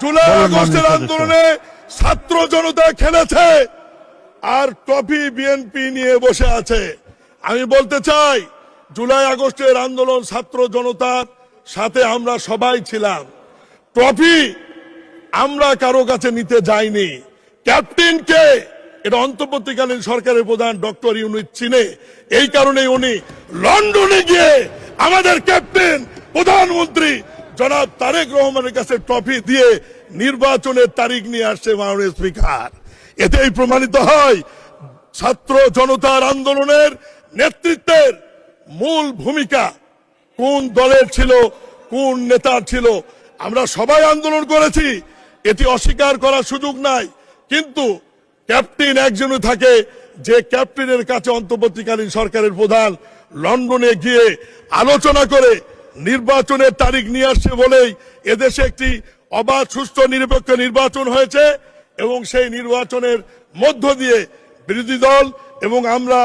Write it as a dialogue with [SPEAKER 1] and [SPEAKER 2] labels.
[SPEAKER 1] জুলাই আগস্টের আন্দোলনে ছাত্র জনতা খেলেছে আর ট্রফি বিএনপি নিয়ে বসে আছে। আমি বলতে চাই, জুলাই আগস্টের আন্দোলন ছাত্র জনতার সাথে আমরা সবাই ছিলাম। ট্রফি আমরা কারো কাছে নিতে যাইনি। ক্যাপ্টেনকে এটা অন্তর্বর্তীকালীন সরকারের প্রধান ডক্টর ইউনূস চিনে, এই কারণে উনি লন্ডনে গিয়ে আমাদের ক্যাপ্টেন প্রধানমন্ত্রী জনাব তারেক রহমানের কাছে ট্রফি দিয়ে নির্বাচনের তারিখ নিয়ে আসছে মাননীয় স্পিকার। এতেই প্রমাণিত হয় ছাত্র জনতার আন্দোলনের নেতৃত্বের মূল ভূমিকা কোন দলের ছিল, কোন নেতার ছিল। আমরা সবাই আন্দোলন করেছি, এটি অস্বীকার করার সুযোগ নাই, কিন্তু ক্যাপ্টেন একজনই থাকে যে ক্যাপ্টেনের কাছে অন্তর্বর্তীকালীন সরকারের প্রধান লন্ডনে গিয়ে আলোচনা করে নির্বাচনের তারিখ নিয়ে আসছে বলেই এদেশে একটি অবাধ সুষ্ঠু নিরপেক্ষ নির্বাচন হয়েছে এবং সেই নির্বাচনের মধ্য দিয়ে বিরোধী দল এবং আমরা